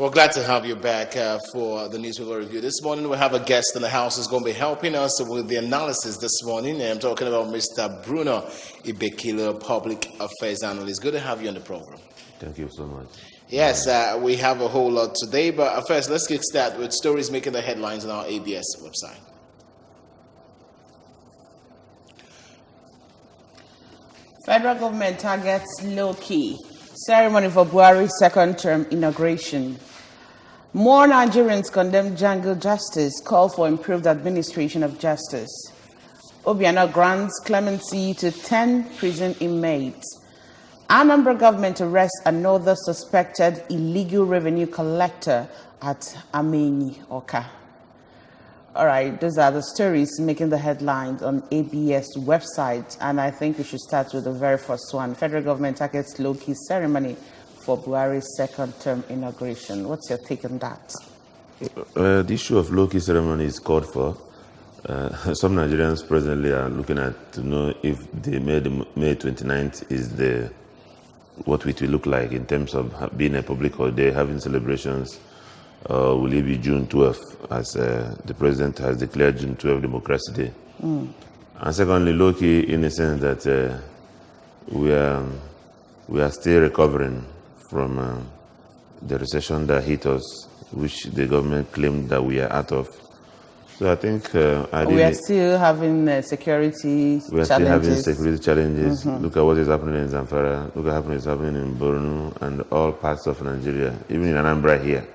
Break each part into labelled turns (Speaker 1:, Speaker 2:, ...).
Speaker 1: Well, glad to have you back for the newspaper review. This morning we have a guest in the house who's going to be helping us with the analysis this morning. I'm talking about Mr. Bruno Ibekile, Public Affairs Analyst. Good to have you on the program.
Speaker 2: Thank you so much.
Speaker 1: Yes, we have a whole lot today, but first let's get started with stories making the headlines on our ABS website.
Speaker 3: Federal government targets low-key. Ceremony for Buhari's second term inauguration. More Nigerians condemn jungle justice, call for improved administration of justice. Obiano grants clemency to 10 prison inmates. Anambra government arrests another suspected illegal revenue collector at Amenyi, Oka. All right, those are the stories making the headlines on ABS website, and I think we should start with the very first one. Federal government targets low-key ceremony for Buhari's second term inauguration. What's your take on that?
Speaker 2: The issue of low-key ceremony is called for. Some Nigerians presently are looking at to know if the May 29th is what it will look like in terms of being a public holiday, having celebrations. Will it be June 12th, as the president has declared June 12th Democracy Day? And secondly, low-key in the sense that we are still recovering from the recession that hit us, which the government claimed that we are out of. So I think
Speaker 3: we are still having security challenges.
Speaker 2: We are still having security challenges. Look at what is happening in Zamfara. Look at what is happening in Borno and all parts of Nigeria, even in Anambra here,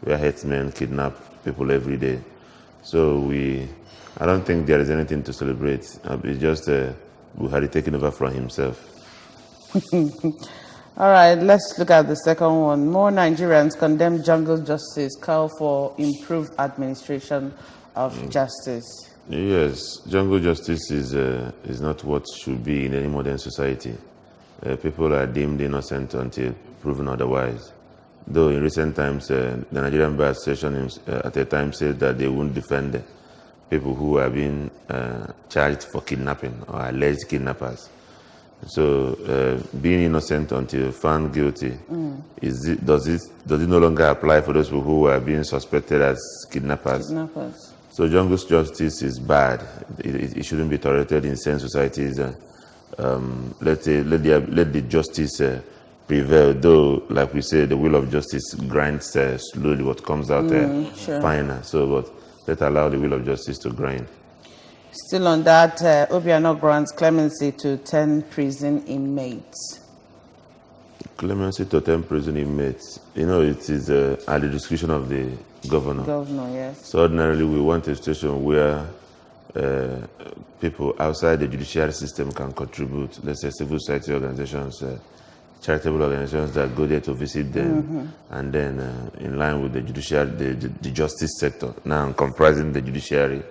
Speaker 2: where headsmen kidnap people every day. So I don't think there is anything to celebrate. It's just Buhari taking over from himself.
Speaker 3: All right, let's look at the second one. More Nigerians condemn jungle justice, call for improved administration of justice.
Speaker 2: Yes, jungle justice is not what should be in any modern society. People are deemed innocent until proven otherwise. Though in recent times, the Nigerian Bar Association at a time said that they won't defend people who are being charged for kidnapping or alleged kidnappers. So being innocent until found guilty, does it no longer apply for those people who are being suspected as kidnappers? So jungle justice is bad. It shouldn't be tolerated in sane societies. Let the justice prevail, though, like we say, the wheel of justice grinds slowly. What comes out finer. So, but let's allow the wheel of justice to grind.
Speaker 3: Still on that, Obiano grants clemency to 10 prison inmates.
Speaker 2: Clemency to 10 prison inmates. You know, it is at the discretion of the governor.
Speaker 3: Governor, yes.
Speaker 2: So ordinarily, we want a situation where people outside the judiciary system can contribute. Let's say civil society organizations, charitable organizations that go there to visit them, and then in line with the judiciary, the justice sector, now comprising the judiciary,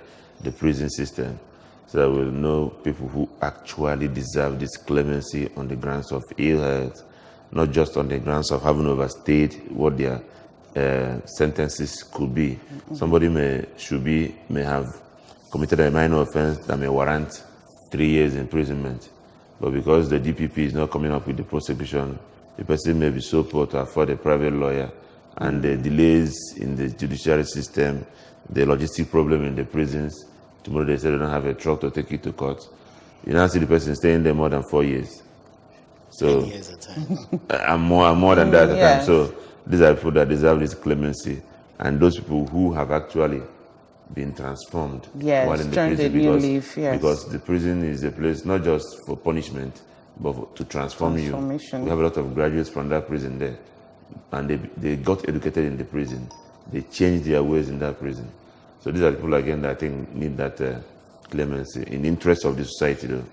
Speaker 2: the prison system, so that we'll know people who actually deserve this clemency on the grounds of ill health, not just on the grounds of having overstayed what their sentences could be. Somebody may have committed a minor offense that may warrant 3 years imprisonment. But because the DPP is not coming up with the prosecution, the person may be so poor to afford a private lawyer, and the delays in the judiciary system, the logistic problem in the prisons, tomorrow they say they don't have a truck to take it to court. You now see the person staying there more than 4 years. So
Speaker 1: 10 years at a time.
Speaker 2: and more than that at a time. So these are people that deserve this clemency, and those people who have actually been transformed while in the prison, because the prison is a place not just for punishment but to transform you. We have a lot of graduates from that prison there, and they got educated in the prison. They changed their ways in that prison. So these are people again that I think need that clemency in the interest of the society though.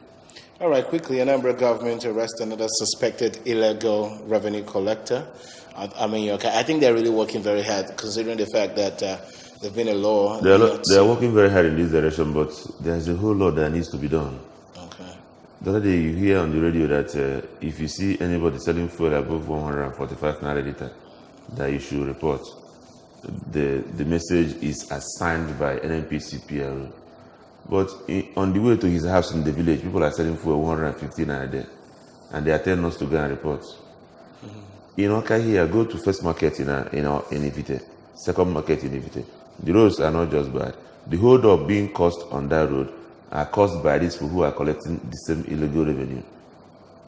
Speaker 1: All right, quickly, Anambra government arrests another suspected illegal revenue collector. I think they're really working very hard, considering the fact that there's been a law.
Speaker 2: They are working very hard in this direction, but there's a whole lot that needs to be done.
Speaker 1: Okay.
Speaker 2: The other day you hear on the radio that if you see anybody selling fuel above 145 naira liter, that you should report. The message is assigned by NNPC PRO. But on the way to his house in the village, people are selling fuel 150 naira there, and they are telling us to go and report. In Oka here, go to first market in Ifite, second market in Ifite. The roads are not just bad. The hold up being caused on that road are caused by these people who are collecting the same illegal revenue.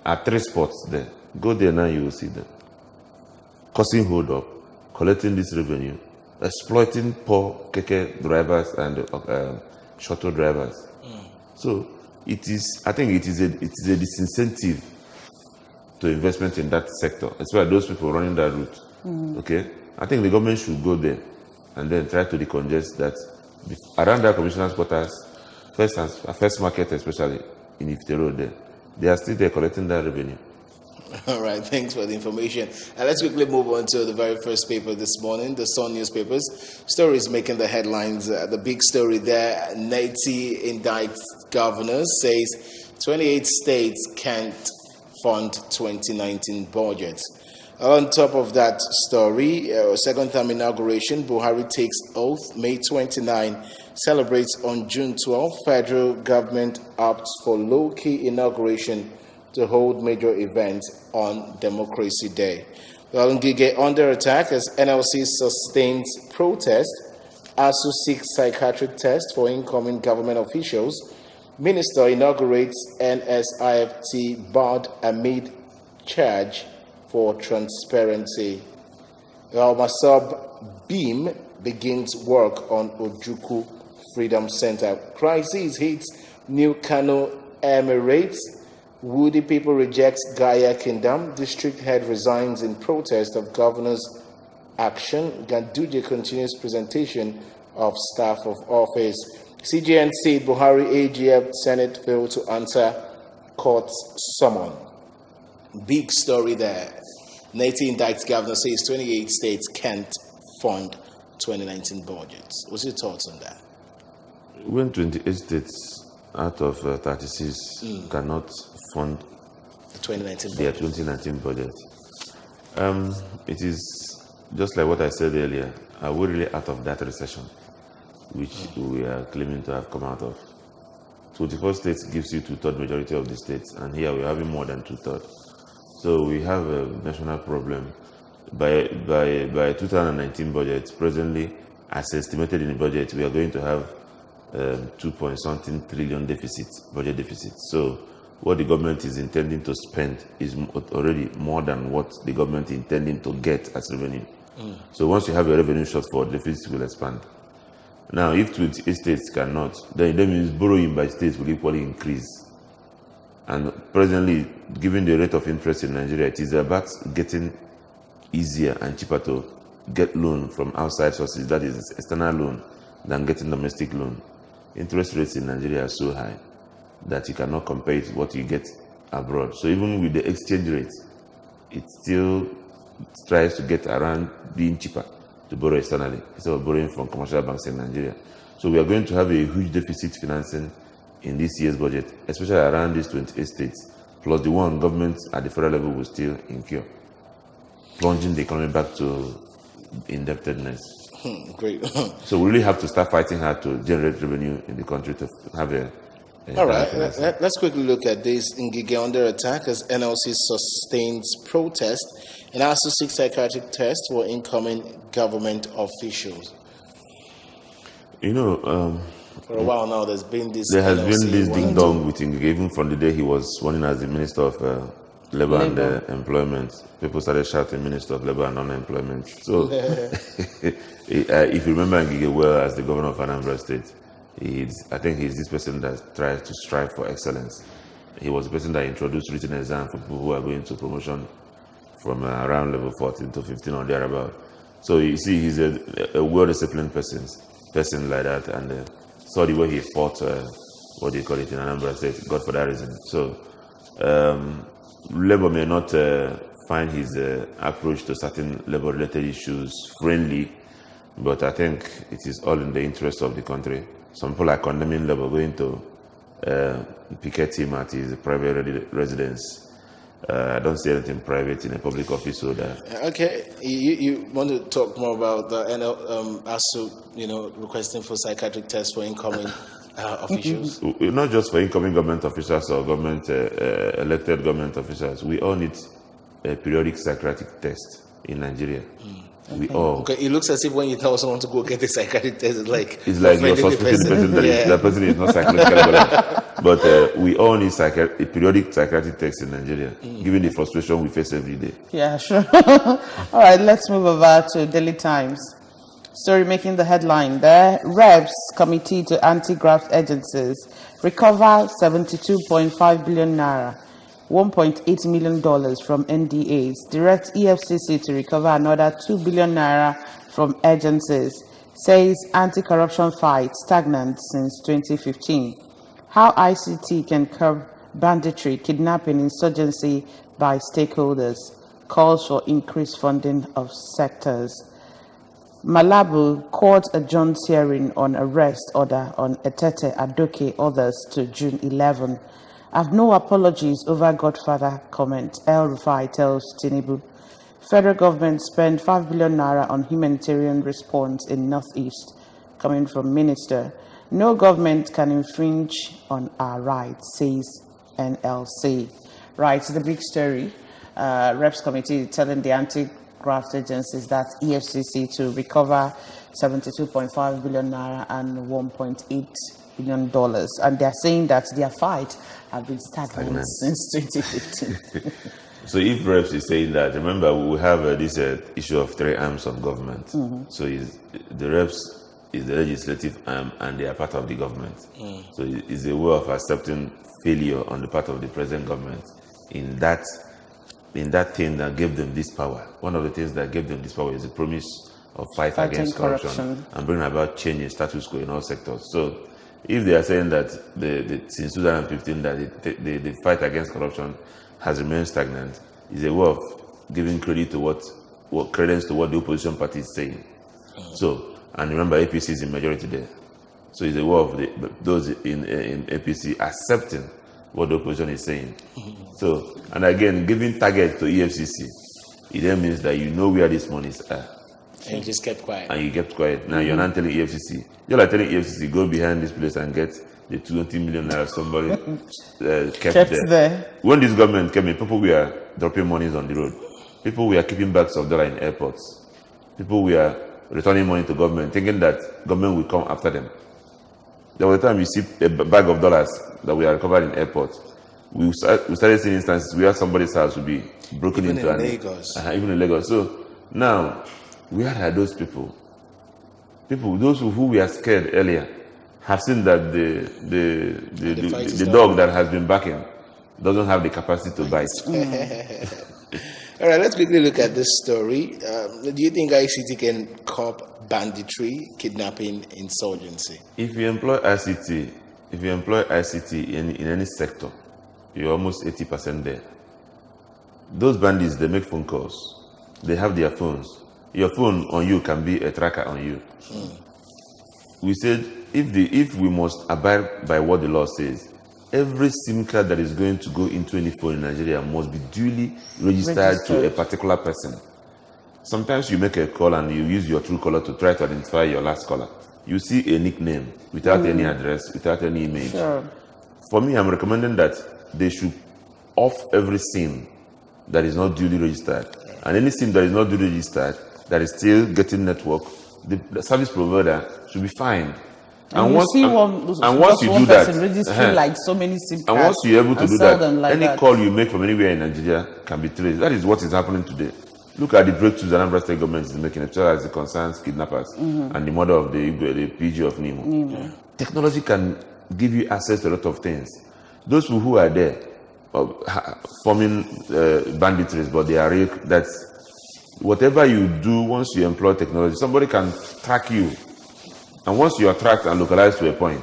Speaker 2: At 3 spots there. Go there now, you will see them. Causing hold up, collecting this revenue, exploiting poor keke drivers and shuttle drivers. So I think it is a disincentive to investment in that sector, especially those people running that route. Okay, I think the government should go there and then try to decongest that around that commissioner's quarters, first market especially in Ifite Road there. They are still there collecting that revenue.
Speaker 1: All right, thanks for the information. And let's quickly move on to the very first paper this morning, the Sun newspapers. Stories making the headlines. The big story there, NETI indicts governors, says 28 states can't fund 2019 budget. On top of that story, second term inauguration, Buhari takes oath May 29, celebrates on June 12. Federal government opts for low-key inauguration to hold major events on Democracy Day. Well, Ngige under attack as NLC sustains protest. ASU seeks psychiatric test for incoming government officials. Minister inaugurates NSIFT board amid charge for transparency. Well, Masab Beam begins work on Ojuku Freedom Center. Crisis hits New Kano Emirates. Woody people rejects Gaia Kingdom. District head resigns in protest of governor's action. Ganduje continues presentation of staff of office. CJN said Buhari AGF Senate failed to answer court's summon. Big story there. NETI indicts governor, says 28 states can't fund 2019 budgets. What's your thoughts on that?
Speaker 2: When 28 states out of 36 cannot fund
Speaker 1: The 2019
Speaker 2: their
Speaker 1: budget.
Speaker 2: 2019 budget, it is just like what I said earlier. Are we really out of that recession, which we are claiming to have come out of? 24 states gives you 2/3 majority of the states, and here we're having more than 2/3. So we have a national problem. By 2019 budget, presently, as estimated in the budget, we are going to have 2-point-something trillion budget deficit. So what the government is intending to spend is already more than what the government is intending to get as revenue. So once you have a revenue shortfall, the deficit will expand. Now, if 28 states cannot, then that means borrowing by states will equally increase. And presently, given the rate of interest in Nigeria, it is about getting easier and cheaper to get loan from outside sources, that is external loan, than getting domestic loan. Interest rates in Nigeria are so high that you cannot compare it with what you get abroad. So even with the exchange rate, it still tries to get around being cheaper to borrow externally instead of borrowing from commercial banks in Nigeria. So we are going to have a huge deficit financing in this year's budget, especially around these 28 states, plus the one government at the federal level will still incur, plunging the economy back to indebtedness.
Speaker 1: Great.
Speaker 2: So we really have to start fighting hard to generate revenue in the country to have a
Speaker 1: All right, let's quickly look at this. Ngige under attack as NLC sustains protest and also seeks psychiatric test for incoming government officials.
Speaker 2: You know,
Speaker 1: For a while now, there's been this.
Speaker 2: there has
Speaker 1: NLC
Speaker 2: been this
Speaker 1: wanting
Speaker 2: ding
Speaker 1: to-
Speaker 2: dong with Ngige, even from the day he was sworn in as the Minister of Labor and Employment. People started shouting Minister of Labor and Unemployment. So, if you remember Ngige well as the governor of Anambra State, I think he's this person that tries to strive for excellence. He was the person that introduced written exam for people who are going to promotion from around level 14 to 15 or thereabout. So you see, he's a well-disciplined person like that, and saw the way he fought, what do you call it, in Anambra State, God for that reason. So Labour may not find his approach to certain labor-related issues friendly, but I think it is all in the interest of the country. Some people are condemning Labour going to picket him at his private residence. I don't see anything private in a public office. So that
Speaker 1: Okay, you want to talk more about the ASU, requesting for psychiatric tests for incoming officials?
Speaker 2: not just for incoming government officials or government elected government officials. We all need a periodic psychiatric test in Nigeria. We all.
Speaker 1: Okay, it looks as if when you tell someone to go get a psychiatric test, it's like
Speaker 2: you're suspecting the person that person is not psychologically but we all need a periodic psychiatric test in Nigeria, given the frustration we face every day.
Speaker 3: Yeah, sure. All right, let's move over to Daily Times. Story making the headline there. Reps Committee to Anti-Graft Agencies recover 72.5 billion naira, $1.8 million from NDAs. Direct EFCC to recover another 2 billion naira from agencies. Says anti-corruption fight stagnant since 2015. How ICT can curb banditry, kidnapping, insurgency by stakeholders. Calls for increased funding of sectors. Malabo court adjourns hearing on arrest order on Etete Adoke, others to June 11. I've no apologies over Godfather comment. El Rufai tells Tinubu. Federal government spent 5 billion naira on humanitarian response in Northeast, coming from Minister. No government can infringe on our rights, says NLC. Right, the big story. Reps Committee telling the anti-graft agencies that EFCC to recover 72.5 billion naira and $1.8 billion. And they're saying that their fight have been stagnant since 2015.
Speaker 2: So if Reps is saying that, remember we have this issue of three arms of government. So the Reps is the legislative arm and they are part of the government. So it's a way of accepting failure on the part of the present government in that thing that gave them this power. One of the things that gave them this power is the promise of fight against corruption and bring about change in status quo in all sectors. So if they are saying that since 2015 that the fight against corruption has remained stagnant, is a way of giving credit to what credence to what the opposition party is saying. So, and remember APC is in majority there. So it's a way of those in APC accepting what the opposition is saying. So, and again, giving target to EFCC, it then means that you know where these monies are.
Speaker 1: And you just kept quiet.
Speaker 2: And you kept quiet. Now you're not telling EFCC. You're like telling EFCC, go behind this place and get the 20 million naira somebody kept there. When this government came in, people were dropping monies on the road. People were keeping bags of dollar in airports. People were returning money to government, thinking that government will come after them. There was a time you see a bag of dollars that we are recovered in airports. We started seeing instances where somebody's house would be broken
Speaker 1: even
Speaker 2: into.
Speaker 1: In Lagos.
Speaker 2: Even in Lagos. So now, where are those people? People, those who were scared earlier, have seen that the dog that has been barking doesn't have the capacity to bite.
Speaker 1: All right, let's quickly look at this story. Do you think ICT can curb banditry, kidnapping, insurgency?
Speaker 2: If you employ ICT in any sector, you're almost 80% there. Those bandits, they make phone calls. They have their phones. Your phone on you can be a tracker on you. We said if we must abide by what the law says, every SIM card that is going to go into any phone in Nigeria must be duly registered to a particular person. Sometimes you make a call and you use your true caller to try to identify your last caller. You see a nickname without any address, without any image.
Speaker 3: Sure.
Speaker 2: For me, I'm recommending that they should off every SIM that is not duly registered. And any SIM that is not duly registered, that is still getting network, the service provider should be fined.
Speaker 3: And once you do that, register like so many SIM cards,
Speaker 2: and once you're able to do that,
Speaker 3: like
Speaker 2: any call you make from anywhere in Nigeria can be traced. That is what is happening today. Look at the breakthroughs the Anambra State government is making, as far as it concerns kidnappers and the murder of the PG of Nemo. Technology can give you access to a lot of things. Those who are there forming banditries, but they are real. That's whatever you do. Once you employ technology, somebody can track you. And once you are tracked and localized to a point,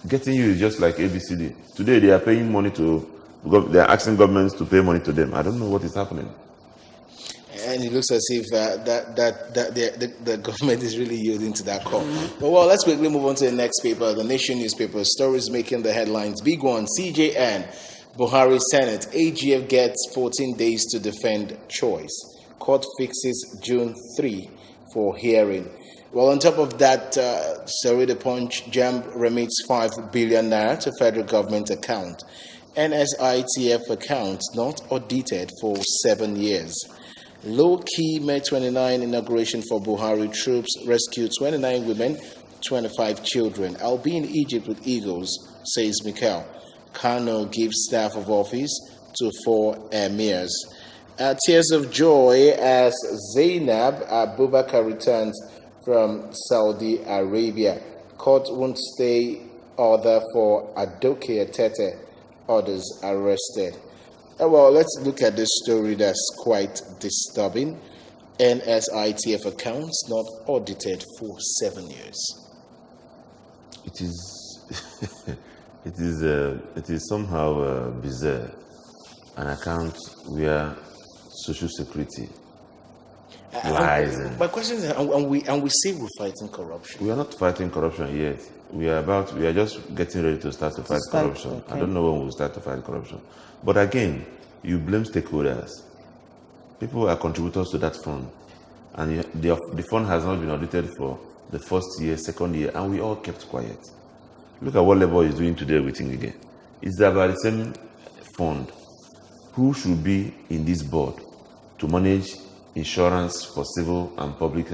Speaker 2: getting you is just like ABCD. Today they are paying money they are asking governments to pay money to them. I don't know what is happening.
Speaker 1: And it looks as if the government is really yielding to that call. But well, let's quickly move on to the next paper, the Nation newspaper. Stories making the headlines. Big one, CJN, Buhari Senate. AGF gets 14 days to defend choice. Court fixes June 3 for hearing. Well, on top of that, the Punch, JAMB remits 5 billion naira to federal government account. NSITF accounts not audited for 7 years. Low-key May 29 inauguration for Buhari troops rescue 29 women, 25 children. I'll be in Egypt with Eagles, says Mikel. Kano gives staff of office to 4 emirs. Tears of joy as Zainab Abubakar returns from Saudi Arabia. Court won't stay order for Adoke Etete. Others arrested. Well, let's look at this story that's quite disturbing. NSITF accounts not audited for 7 years.
Speaker 2: It is, it is somehow bizarre. An account where social security lies.
Speaker 1: My question is, and we say we're fighting corruption.
Speaker 2: We are not fighting corruption yet. We are just getting ready to start to fight corruption.
Speaker 3: Okay.
Speaker 2: I don't know when we'll start to fight corruption. But again, you blame stakeholders. People are contributors to that fund. And the fund has not been audited for the first year, second year, and we all kept quiet. Look at what Labour is doing today with Ngige. It's about the same fund. Who should be in this board to manage insurance for civil and public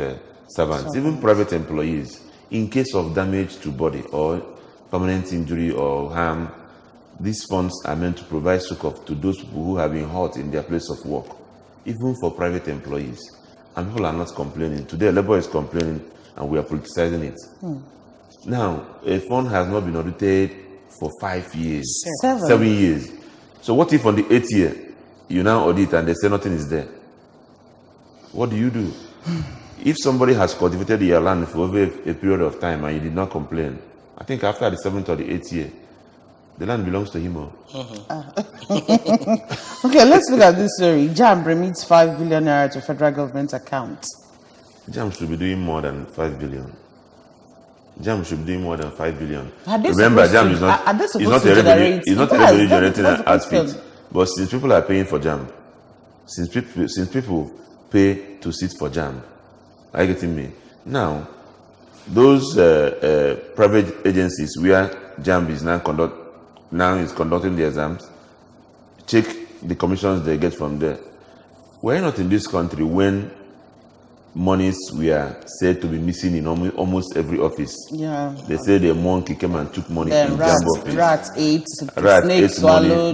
Speaker 2: servants, even private employees, in case of damage to body or permanent injury or harm? These funds are meant to provide succor to those people who have been hurt in their place of work, even for private employees. And people are not complaining. Today, Labour is complaining and we are politicizing it. Now, a fund has not been audited for 5 years, 7 years. So what if on the 8th year, you now audit and they say nothing is there? What do you do? If somebody has cultivated your land for over a period of time and you did not complain, I think after the 7th or the 8th year, the land belongs to him.
Speaker 3: Okay, let's look at this story. JAMB remits 5 billion naira to federal government account.
Speaker 2: JAMB should be doing more than 5 billion. JAMB should be doing more than 5 billion.
Speaker 3: Remember,
Speaker 2: JAMB is not a revenue generating outfit. But since people are paying for JAMB, since people pay to sit for JAMB, are you getting me? Now, those private agencies where JAMB is now conducting the exams, check the commissions they get from there. We're not in this country when monies were said to be missing in almost every office.
Speaker 3: Yeah.
Speaker 2: They say the monkey came and took money in JAMB office.
Speaker 3: Rats ate
Speaker 2: Money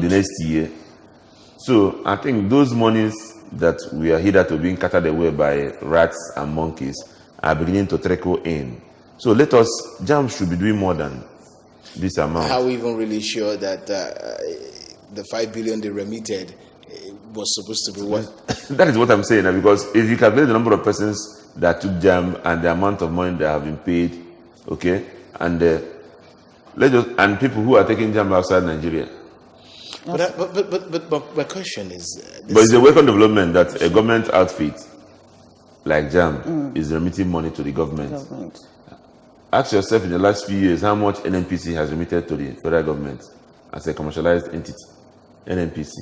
Speaker 2: the next year. So I think those monies that we are hither to being carted away by rats and monkeys are beginning to trickle in. So JAMB should be doing more than this amount.
Speaker 1: How are we even really sure that the 5 billion they remitted was supposed to be what?
Speaker 2: That is what I'm saying, because if you calculate the number of persons that took JAMB and the amount of money that have been paid, okay, and people who are taking JAMB outside Nigeria.
Speaker 1: But my question is...
Speaker 2: but it's a welcome development that a government outfit like JAMB is remitting money to the government. Ask yourself in the last few years how much NNPC has remitted to the federal government as a commercialized entity. NNPC.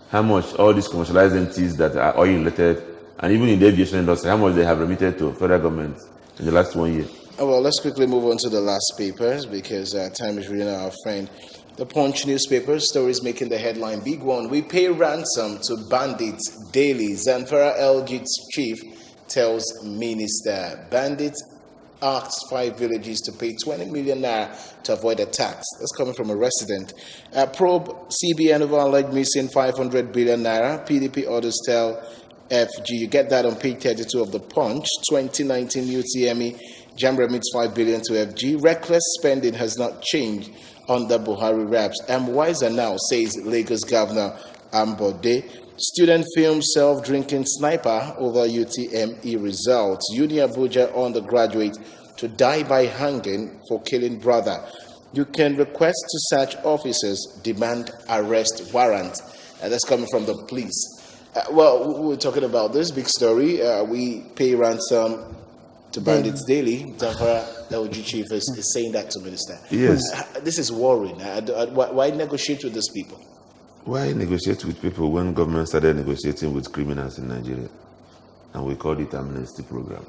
Speaker 2: How much all these commercialized entities that are oil related and even in the aviation industry, how much they have remitted to federal government in the last 1 year?
Speaker 1: Well, let's quickly move on to the last papers because time is really our friend. The Punch newspaper stories making the headline. Big one. We pay ransom to bandits daily. Zamfara LG's chief tells minister. Bandits asked 5 villages to pay 20 million naira to avoid a tax. That's coming from a resident. Probe CBN over alleged missing 500 billion naira. PDP orders tell FG. You get that on page 32 of the Punch. 2019 UTME. JAMB remits 5 billion to FG. Reckless spending has not changed under Buhari raps. I'm wiser now, says Lagos Governor Ambode. Student films self-drinking sniper over UTME results. Uni Abuja undergraduate to die by hanging for killing brother. You can request to search officers, demand arrest warrant. That's coming from the police. Well, we're talking about this big story. We pay ransom to bandits daily. Zamfara LG chief is saying that to minister.
Speaker 2: Yes.
Speaker 1: This is worrying. Why negotiate with these people?
Speaker 2: Why negotiate with people when government started negotiating with criminals in Nigeria? And we called it amnesty program.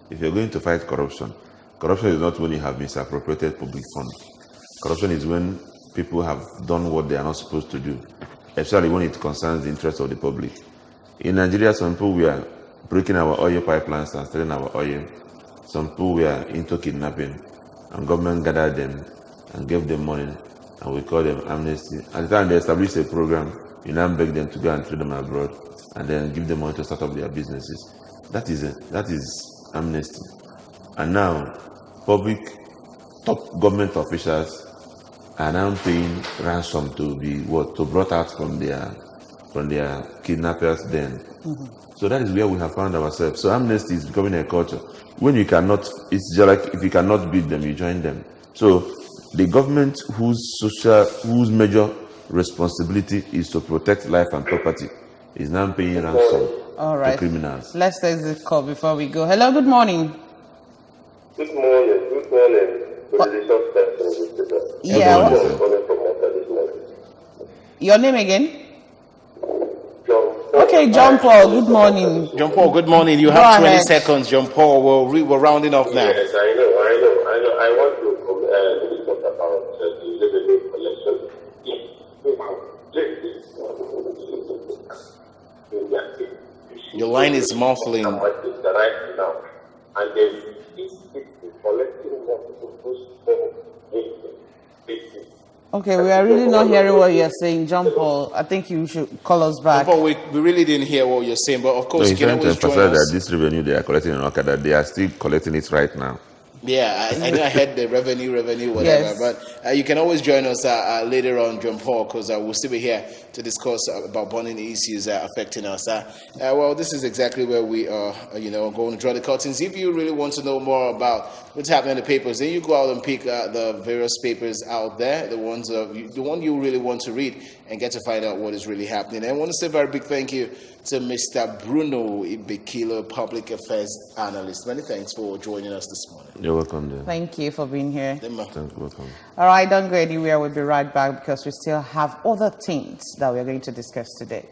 Speaker 2: If you're going to fight corruption, corruption is not when you have misappropriated public funds. Corruption is when people have done what they are not supposed to do, especially when it concerns the interest of the public. In Nigeria, some people were breaking our oil pipelines and stealing our oil. Some people were into kidnapping, and government gathered them and gave them money, and we call them amnesty. At the time they established a program, you now beg them to go and trade them abroad, and then give them money to start up their businesses. That is amnesty. And now, top government officials are now paying ransom to be brought out from their kidnappers den. So that is where we have found ourselves. So amnesty is becoming a culture. When you cannot, it's just like if you cannot beat them, you join them. So the government whose major responsibility is to protect life and property is now paying ransom to criminals.
Speaker 3: Let's take this call before we go. Hello, good morning.
Speaker 4: Good morning. Good morning.
Speaker 3: Yeah. Your name again?
Speaker 4: John.
Speaker 3: Okay, John Paul, good morning.
Speaker 1: John Paul, good morning. You have 20 seconds, John Paul. We're rounding off now.
Speaker 4: Yes, I know. I want to talk about the revenue collection.
Speaker 1: Your line is muffling.
Speaker 4: Right now, and then collecting what
Speaker 3: Okay, we are really not hearing what you're saying, John Paul. I think you should call us back.
Speaker 1: John Paul, we really didn't hear what you're saying, but of course, you can always join us.
Speaker 2: That this revenue they are collecting in Okada, they are still collecting it right now.
Speaker 1: Yeah, I know I heard the revenue, whatever.
Speaker 3: Yes.
Speaker 1: But you can always join us later on, John Paul, because we'll still be here to discuss about burning issues affecting us. Well, this is exactly where we are, going to draw the curtains. If you really want to know more about what's happening in the papers, then you go out and pick the various papers out there, the one you really want to read, and get to find out what is really happening. And I want to say a very big thank you to Mr. Bruno Ibekile, Public Affairs Analyst. Many thanks for joining us this morning.
Speaker 2: You're welcome, dear.
Speaker 3: Thank you for being here.
Speaker 2: Thank you, welcome.
Speaker 3: All right, don't go anywhere. We'll be right back because we still have other things that we're going to discuss today.